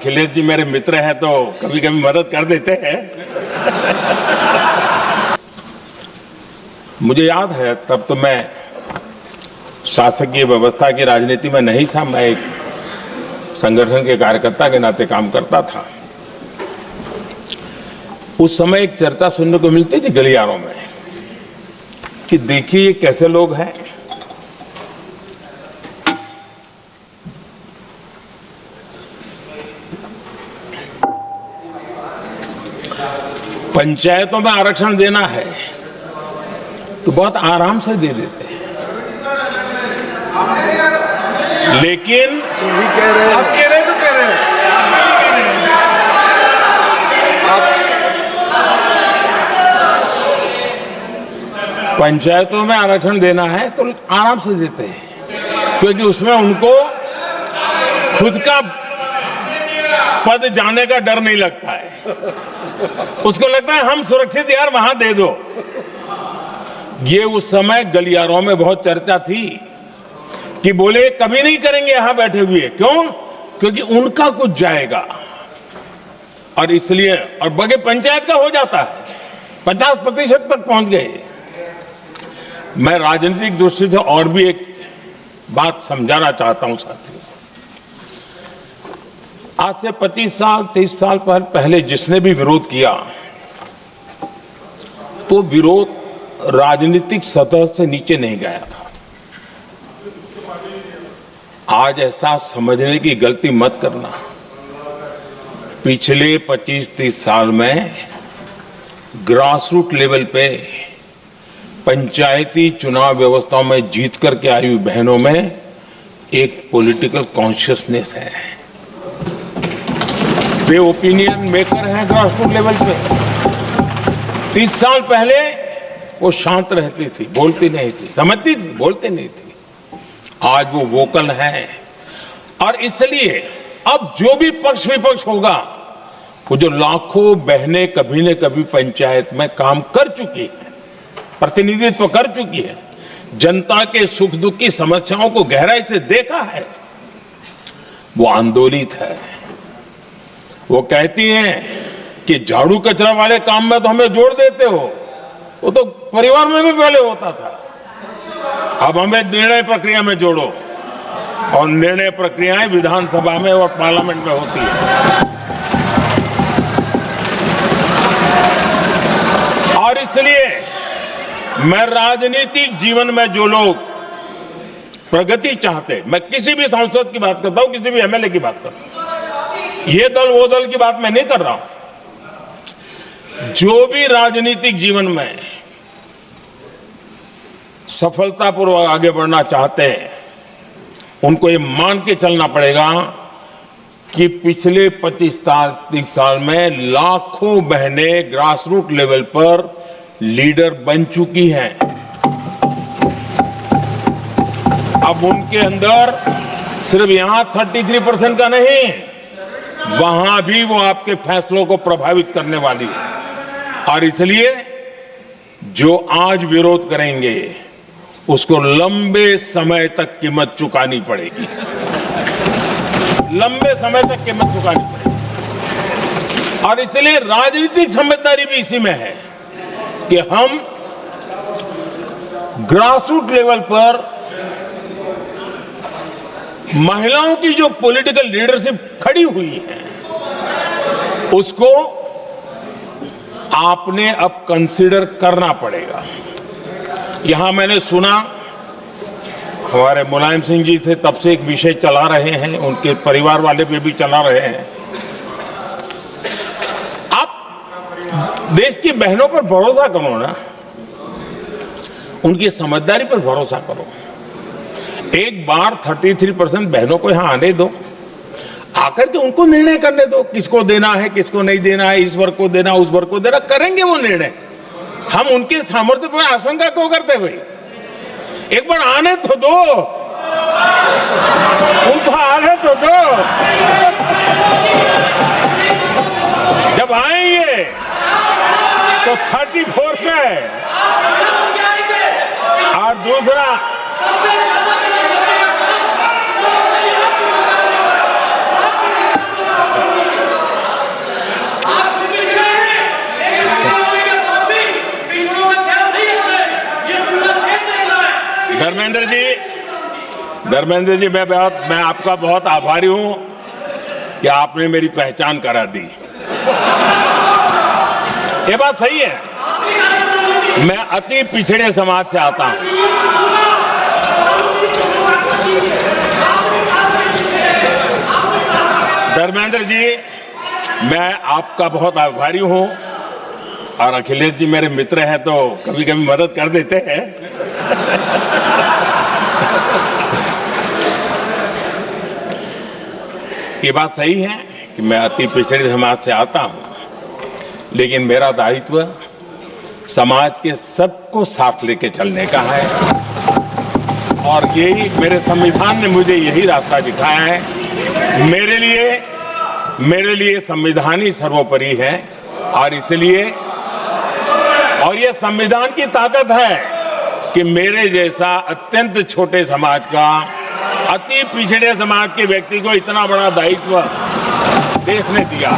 अखिलेश जी मेरे मित्र हैं तो कभी कभी मदद कर देते हैं। मुझे याद है तब तो मैं शासकीय व्यवस्था की राजनीति में नहीं था, मैं एक संगठन के कार्यकर्ता के नाते काम करता था। उस समय एक चर्चा सुनने को मिलती थी गलियारों में कि देखिए ये कैसे लोग हैं, पंचायतों में आरक्षण देना है तो बहुत आराम से दे देते हैं, लेकिन आप कह रहे तो कह रहे हैं पंचायतों में आरक्षण देना है तो आराम से देते हैं, क्योंकि उसमें उनको खुद का पद जाने का डर नहीं लगता है। उसको लगता है हम सुरक्षित यार वहां दे दो। ये उस समय गलियारों में बहुत चर्चा थी कि बोले कभी नहीं करेंगे यहां बैठे हुए, क्यों? क्योंकि उनका कुछ जाएगा और इसलिए, और बगे पंचायत का हो जाता है, 50% तक पहुंच गए। मैं राजनीतिक दृष्टि से और भी एक बात समझाना चाहता हूं साथियों। आज से 25 साल 30 साल पहले जिसने भी विरोध किया तो विरोध राजनीतिक सतह से नीचे नहीं गया था। आज ऐसा समझने की गलती मत करना। पिछले 25-30 साल में ग्रासरूट लेवल पे पंचायती चुनाव व्यवस्थाओं में जीत करके आई हुई बहनों में एक पॉलिटिकल कॉन्शियसनेस है। वे ओपिनियन मेकर हैं ग्रासरूट लेवल पे। 30 साल पहले वो शांत रहती थी, बोलती नहीं थी, समझती थी, बोलती नहीं थी। आज वो वोकल है और इसलिए अब जो भी पक्ष विपक्ष होगा, वो जो लाखों बहनें कभी न कभी पंचायत में काम कर चुकी है, प्रतिनिधित्व कर चुकी है, जनता के सुख दुख की समस्याओं को गहराई से देखा है, वो आंदोलित है। वो कहती हैं कि झाड़ू कचरा वाले काम में तो हमें जोड़ देते हो, वो तो परिवार में भी पहले होता था, अब हमें निर्णय प्रक्रिया में जोड़ो। और निर्णय प्रक्रियाएं विधानसभा में और पार्लियामेंट में होती है। और इसलिए मैं राजनीतिक जीवन में जो लोग प्रगति चाहते, मैं किसी भी सांसद की बात करता हूं, किसी भी एमएलए की बात करता हूं, ये दल वो दल की बात मैं नहीं कर रहा हूं। जो भी राजनीतिक जीवन में सफलतापूर्वक आगे बढ़ना चाहते हैं, उनको ये मान के चलना पड़ेगा कि पिछले 25-30 साल में लाखों बहनें ग्रासरूट लेवल पर लीडर बन चुकी हैं। अब उनके अंदर सिर्फ यहां 33% का नहीं, वहां भी वो आपके फैसलों को प्रभावित करने वाली है। और इसलिए जो आज विरोध करेंगे उसको लंबे समय तक कीमत चुकानी पड़ेगी, लंबे समय तक कीमत चुकानी पड़ेगी। और इसलिए राजनीतिक समझदारी भी इसी में है कि हम ग्रासरूट लेवल पर महिलाओं की जो पॉलिटिकल लीडरशिप खड़ी हुई है, उसको आपने अब कंसीडर करना पड़ेगा। यहां मैंने सुना हमारे मुलायम सिंह जी थे, तब से एक विषय चला रहे हैं, उनके परिवार वाले पे भी चला रहे हैं। आप देश की बहनों पर भरोसा करो ना, उनकी समझदारी पर भरोसा करो। एक बार 33% बहनों को यहां आने दो, आकर के उनको निर्णय करने दो, किसको देना है, किसको नहीं देना है, इस वर्ग को देना, उस वर्ग को देना, करेंगे वो निर्णय। हम उनके सामर्थ्य पर आशंका क्यों करते भाई? एक बार आने तो दो, उनको आने तो दो। जब आएंगे तो 34 पे, और दूसरा धर्मेंद्र जी मैं आपका बहुत आभारी हूं कि आपने मेरी पहचान करा दी। ये बात सही है, मैं अति पिछड़े समाज से आता हूं। धर्मेंद्र जी, मैं आपका बहुत आभारी हूं, और अखिलेश जी मेरे मित्र हैं तो कभी कभी मदद कर देते हैं। ये बात सही है कि मैं अति पिछड़े समाज से आता हूं, लेकिन मेरा दायित्व समाज के सबको साथ लेके चलने का है, और यही मेरे संविधान ने मुझे यही रास्ता दिखाया है। मेरे लिए संविधान ही सर्वोपरि है, और इसलिए और ये संविधान की ताकत है कि मेरे जैसा अत्यंत छोटे समाज का, अति पिछड़े समाज के व्यक्ति को इतना बड़ा दायित्व देश ने दिया।